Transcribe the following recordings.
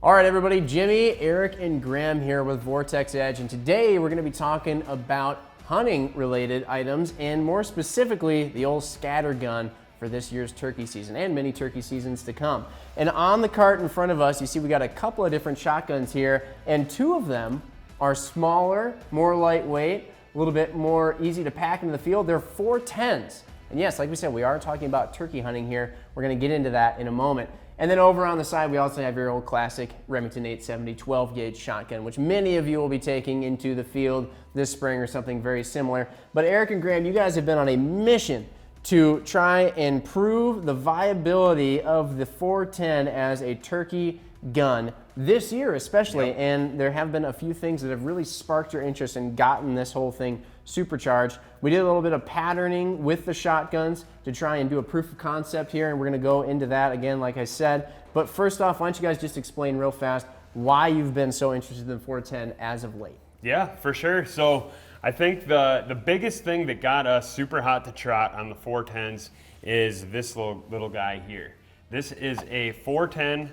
All right, everybody, Jimmy, Eric, and Graham here with Vortex Edge, and today we're going to be talking about hunting-related items, and more specifically, the old scatter gun for this year's turkey season and many turkey seasons to come. And on the cart in front of us, you see we got a couple of different shotguns here, and two of them are smaller, more lightweight, a little bit more easy to pack into the field. They're 410s. And yes, like we said, we are talking about turkey hunting here. We're going to get into that in a moment. And then over on the side, we also have your old classic Remington 870 12-gauge shotgun, which many of you will be taking into the field this spring or something very similar. But Eric and Graham, you guys have been on a mission to try and prove the viability of the 410 as a turkey gun this year especially. Yep. And there have been a few things that have really sparked your interest and gotten this whole thing supercharged. We did a little bit of patterning with the shotguns to try and do a proof of concept here, and we're going to go into that again, like I said. But first off, why don't you guys just explain real fast why you've been so interested in the 410 as of late? Yeah, for sure. So I think the biggest thing that got us super hot to trot on the 410s is this little guy here. This is a 410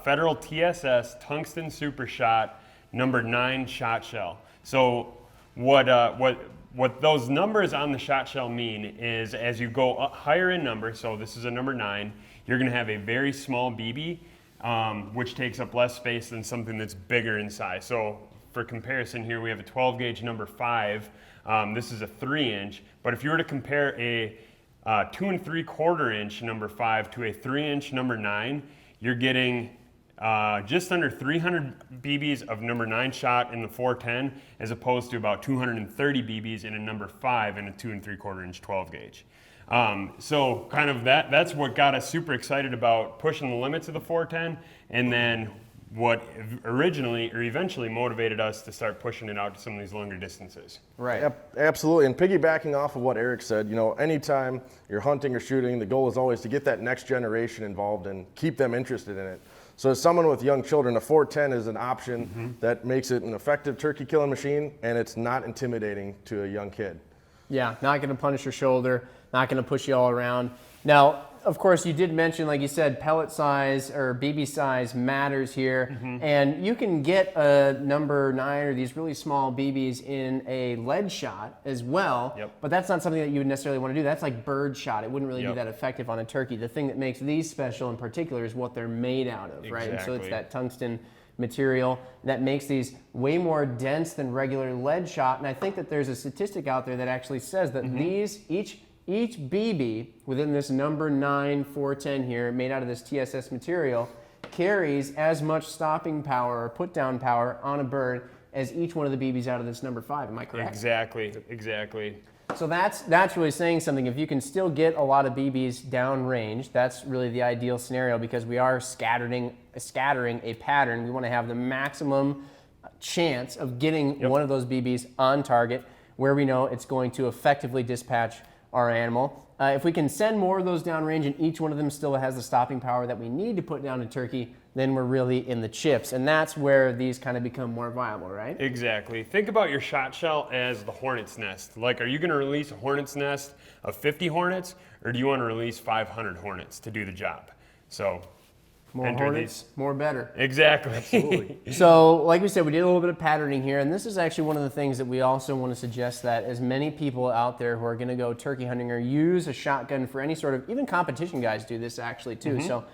Federal TSS tungsten super shot number 9 shot shell. So what those numbers on the shot shell mean is as you go up higher in number, so this is a number 9, you're going to have a very small BB, which takes up less space than something that's bigger in size. So for comparison here, we have a 12 gauge number 5. This is a 3-inch, but if you were to compare a 2 3/4 inch number 5 to a 3-inch number 9, you're getting just under 300 BBs of number 9 shot in the 410, as opposed to about 230 BBs in a number 5 in a 2 3/4 inch 12 gauge. So kind of that's what got us super excited about pushing the limits of the 410, and then what originally or eventually motivated us to start pushing it out to some of these longer distances. Right. Absolutely. And piggybacking off of what Eric said, you know, anytime you're hunting or shooting, the goal is always to get that next generation involved and keep them interested in it. So as someone with young children, a 410 is an option that makes it an effective turkey killing machine, and it's not intimidating to a young kid. Yeah, not going to punish your shoulder, not going to push you all around. Now, of course, you did mention, like you said, pellet size or BB size matters here. And you can get a number 9 or these really small BBs in a lead shot as well. But that's not something that you would necessarily want to do. That's like bird shot. It wouldn't really be that effective on a turkey. The thing that makes these special in particular is what they're made out of, right? And so it's that tungsten material that makes these way more dense than regular lead shot. And I think that there's a statistic out there that actually says that these, each BB within this number 9 410 here, made out of this TSS material, carries as much stopping power or put down power on a bird as each one of the BBs out of this number 5. Am I correct? Exactly, exactly. So that's really saying something. If you can still get a lot of BBs downrange, that's really the ideal scenario, because we are scattering a pattern. We want to have the maximum chance of getting one of those BBs on target where we know it's going to effectively dispatch our animal. If we can send more of those downrange and each one of them still has the stopping power that we need to put down a turkey, then we're really in the chips. And that's where these kind of become more viable, right? Exactly. Think about your shot shell as the hornet's nest. Like, are you going to release a hornet's nest of 50 hornets, or do you want to release 500 hornets to do the job? So more hornets, more better. Exactly. Absolutely. So like we said, we did a little bit of patterning here, and this is actually one of the things that we also want to suggest, that as many people out there who are going to go turkey hunting or use a shotgun for any sort of, even competition guys do this actually too. So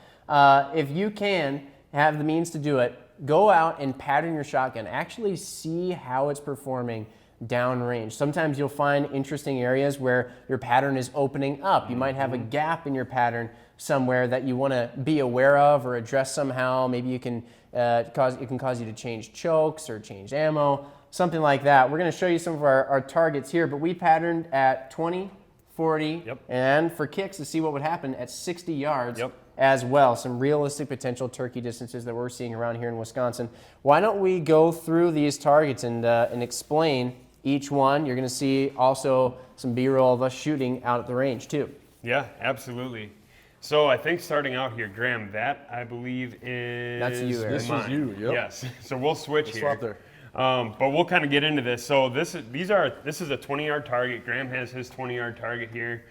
if you can have the means to do it, go out and pattern your shotgun. Actually see how it's performing downrange. Sometimes you'll find interesting areas where your pattern is opening up. You might have a gap in your pattern somewhere that you want to be aware of or address somehow. Maybe you can it can cause you to change chokes or change ammo, something like that. We're going to show you some of our targets here, but we patterned at 20, 40, and for kicks to see what would happen at 60 yards as well. Some realistic potential turkey distances that we're seeing around here in Wisconsin. Why don't we go through these targets and explain each one. You're going to see also some B-roll of us shooting out at the range too. Yeah, absolutely. So I think starting out here, Graham, that I believe is that's you, Eric. This is you. Yep. Yes. So we'll switch here. Swap there. But we'll kind of get into this. So this is a 20-yard target. Graham has his 20-yard target here.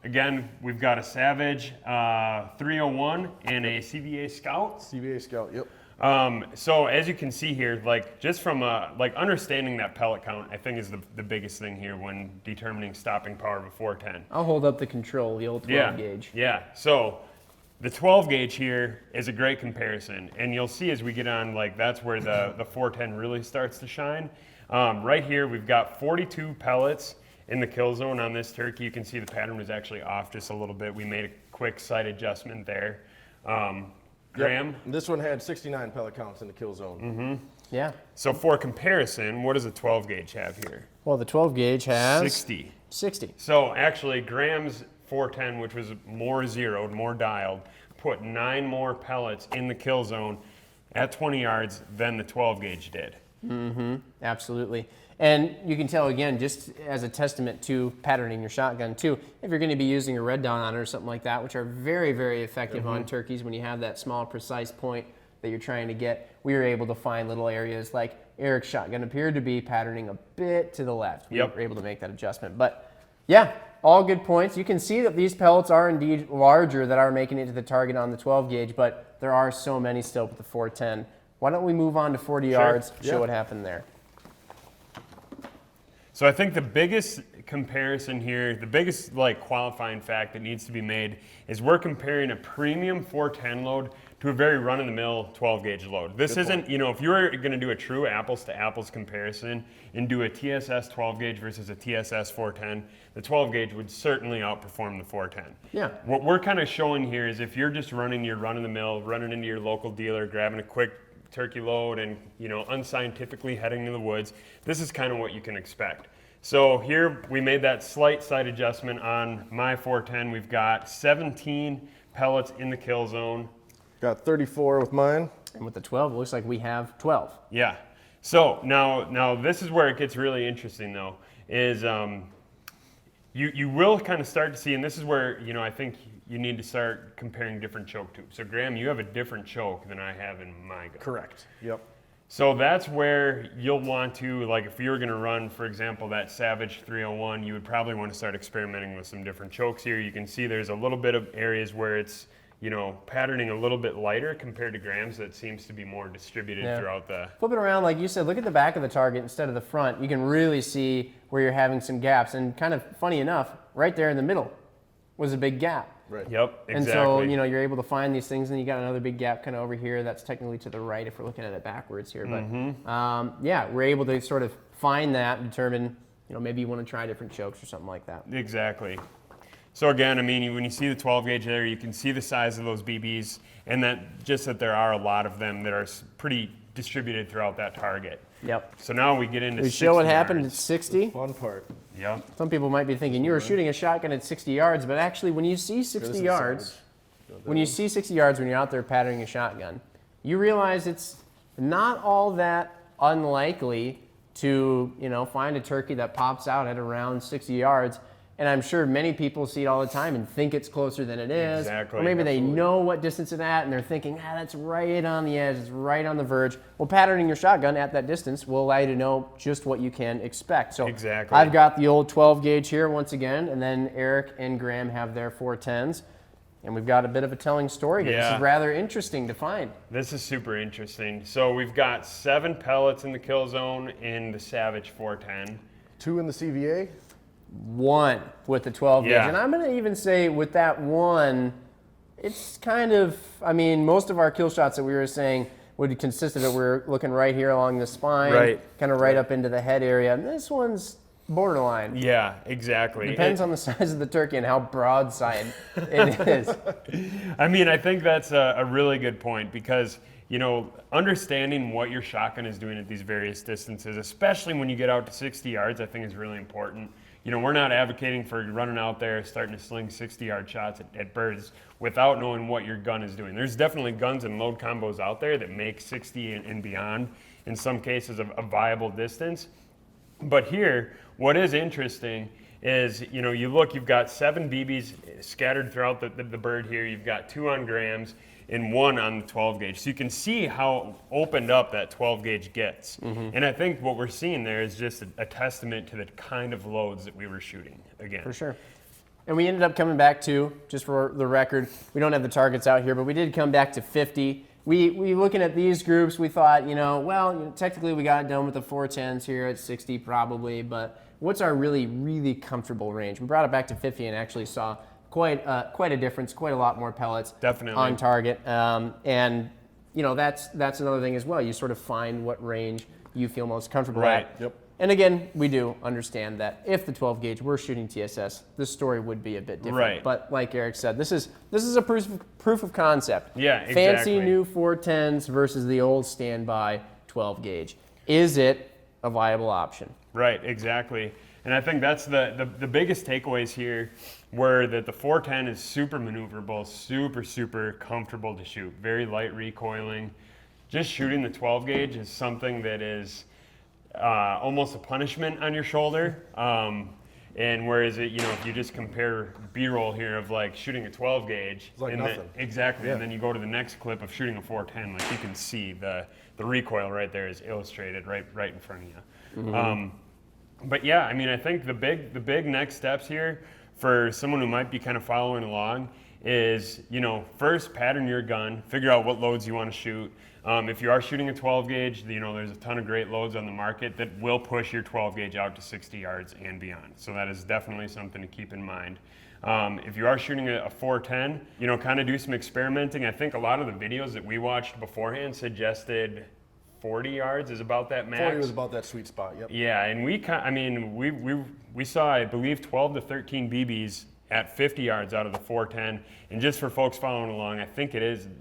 again, we've got a Savage 301 and a CVA Scout. CVA Scout, yep. So as you can see here, like just from like understanding that pellet count, I think is the biggest thing here when determining stopping power of a 410. I'll hold up the control, the old 12 gauge. Yeah, so the 12 gauge here is a great comparison, and you'll see as we get on, like that's where the 410 really starts to shine. Right here, we've got 42 pellets in the kill zone on this turkey. You can see the pattern was actually off just a little bit. We made a quick sight adjustment there. Graham? Yep. This one had 69 pellet counts in the kill zone. Mm-hmm. Yeah. So for comparison, what does a 12 gauge have here? Well, the 12 gauge has 60. 60. So actually, Graham's 410, which was more zeroed, more dialed, put 9 more pellets in the kill zone at 20 yards than the 12 gauge did. Mm-hmm. Absolutely. And you can tell, again, just as a testament to patterning your shotgun too, if you're going to be using a red dot on it or something like that, which are very, very effective on turkeys when you have that small, precise point that you're trying to get, we were able to find little areas like Eric's shotgun appeared to be patterning a bit to the left. We were able to make that adjustment. But yeah, all good points. You can see that these pellets are indeed larger that are making it to the target on the 12 gauge, but there are so many still with the 410. Why don't we move on to 40 yards, show what happened there. So I think the biggest comparison here, the biggest like qualifying fact that needs to be made is we're comparing a premium 410 load to a very run-of-the-mill 12 gauge load. This isn't, you know, if you were going to do a true apples to apples comparison and do a TSS 12 gauge versus a TSS 410, the 12 gauge would certainly outperform the 410. Yeah. What we're kind of showing here is if you're just running your run-of-the-mill, running into your local dealer, grabbing a quick turkey load and, you know, unscientifically heading to the woods, this is kind of what you can expect. So here we made that slight sight adjustment on my 410. We've got 17 pellets in the kill zone. Got 34 with mine. And with the 12, it looks like we have 12. Yeah. So now this is where it gets really interesting though, is you will kind of start to see, and this is where, you know, I think you need to start comparing different choke tubes. So Graham, you have a different choke than I have in my gun. Correct. Yep. So that's where you'll want to, like if you were gonna run, for example, that Savage 301, you would probably want to start experimenting with some different chokes here. You can see there's a little bit of areas where it's, you know, patterning a little bit lighter compared to Graham's that seems to be more distributed throughout the... Flip it around, like you said, look at the back of the target instead of the front. You can really see where you're having some gaps. And kind of funny enough, right there in the middle was a big gap. Right. Yep, exactly. And so, you know, you're able to find these things, and you got another big gap kind of over here. That's technically to the right if we're looking at it backwards here. But yeah, we're able to sort of find that and determine, you know, maybe you want to try different chokes or something like that. Exactly. So again, I mean, when you see the 12 gauge there, you can see the size of those BBs, and that just that there are a lot of them that are pretty distributed throughout that target. Yep. So now we get into 60 show what happened yards. at 60. Fun part. Yep. Some people might be thinking you were shooting a shotgun at 60 yards, but actually when you see 60 yards, when you're out there patterning a shotgun, you realize it's not all that unlikely to, you know, find a turkey that pops out at around 60 yards. And I'm sure many people see it all the time and think it's closer than it is. Exactly. Or maybe they know what distance it's at and they're thinking, that's right on the edge, it's right on the verge. Well, patterning your shotgun at that distance will allow you to know just what you can expect. So exactly. I've got the old 12 gauge here once again, and then Eric and Graham have their 410s. And we've got a bit of a telling story here. This is rather interesting to find. This is super interesting. So we've got 7 pellets in the kill zone in the Savage 410. 2 in the CVA. 1 with the 12 gauge. And I'm going to even say with that 1, it's kind of, I mean, most of our kill shots that we were saying would consist of it. We're looking right here along the spine, kind of right up into the head area. And this one's borderline. Yeah, exactly. Depends on the size of the turkey and how broadside it is. I mean, I think that's a really good point because, you know, understanding what your shotgun is doing at these various distances, especially when you get out to 60 yards, I think is really important. You know, we're not advocating for running out there starting to sling 60-yard shots at birds without knowing what your gun is doing. There's definitely guns and load combos out there that make 60 and beyond, in some cases, a viable distance. But here, what is interesting is, you know, you look, you've got 7 BBs scattered throughout the bird here. You've got 2 on Graham's and 1 on the 12 gauge. So you can see how opened up that 12 gauge gets. And I think what we're seeing there is just a testament to the kind of loads that we were shooting again. For sure. And we ended up coming back to, just for the record, we don't have the targets out here, but we did come back to 50. We looking at these groups, we thought, technically we got it done with the 410s here at 60 probably, but what's our really comfortable range? We brought it back to 50 and actually saw quite a difference, quite a lot more pellets on target. And that's another thing as well. You sort of find what range you feel most comfortable at. Yep. And again, we do understand that if the 12 gauge were shooting TSS, this story would be a bit different. Right. But like Eric said, this is a proof of concept. Yeah, exactly. Fancy new 410s versus the old standby 12 gauge. Is it a viable option? Right, exactly. And I think that's the biggest takeaways here were that the 410 is super maneuverable, super comfortable to shoot, very light recoiling. Just shooting the 12 gauge is something that is almost a punishment on your shoulder. And whereas if you just compare B-roll here of like shooting a 12 gauge, it's like nothing. Exactly. Yeah. And then you go to the next clip of shooting a 410, like you can see the recoil right there is illustrated right in front of you. Mm-hmm. But yeah, I mean, I think the big next steps here for someone who might be kind of following along is, first pattern your gun, figure out what loads you want to shoot. If you are shooting a 12 gauge, there's a ton of great loads on the market that will push your 12 gauge out to 60 yards and beyond. So that is definitely something to keep in mind. If you are shooting a 410, kind of do some experimenting. I think a lot of the videos that we watched beforehand suggested 40 yards is about that max. 40 was about that sweet spot, yep. Yeah, and we saw, I believe, 12 to 13 BBs at 50 yards out of the 410. And just for folks following along, I think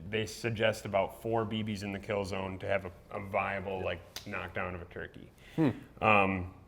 they suggest about 4 BBs in the kill zone to have a viable knockdown of a turkey.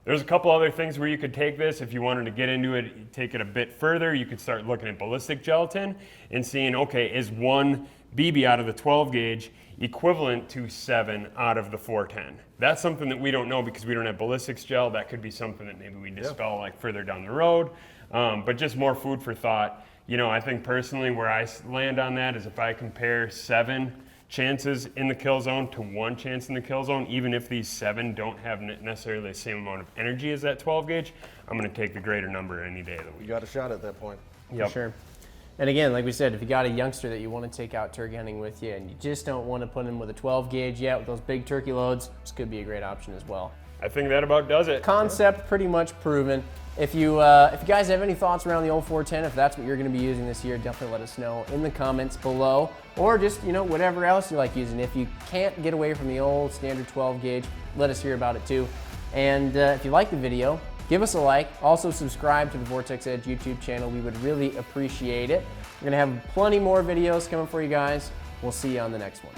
There's a couple other things where you could take this. If you wanted to get into it, take it a bit further, you could start looking at ballistic gelatin and seeing, okay, is 1 BB out of the 12 gauge equivalent to 7 out of the 410? That's something that we don't know because we don't have ballistics gel. That could be something that maybe we dispel further down the road. But just more food for thought. I think personally where I land on that is if I compare 7 chances in the kill zone to 1 chance in the kill zone, even if these 7 don't have necessarily the same amount of energy as that 12 gauge, I'm going to take the greater number any day of the week. You got a shot at that point. Yep. For sure. And again, like we said, if you got a youngster that you want to take out turkey hunting with you and you just don't want to put him with a 12 gauge yet with those big turkey loads, this could be a great option as well. I think that about does it. Concept pretty much proven. If you guys have any thoughts around the old 410, if that's what you're going to be using this year, definitely let us know in the comments below. Or just, whatever else you like using. If you can't get away from the old standard 12 gauge, let us hear about it too. And if you like the video, give us a like. Also subscribe to the Vortex Edge YouTube channel. We would really appreciate it. We're going to have plenty more videos coming for you guys. We'll see you on the next one.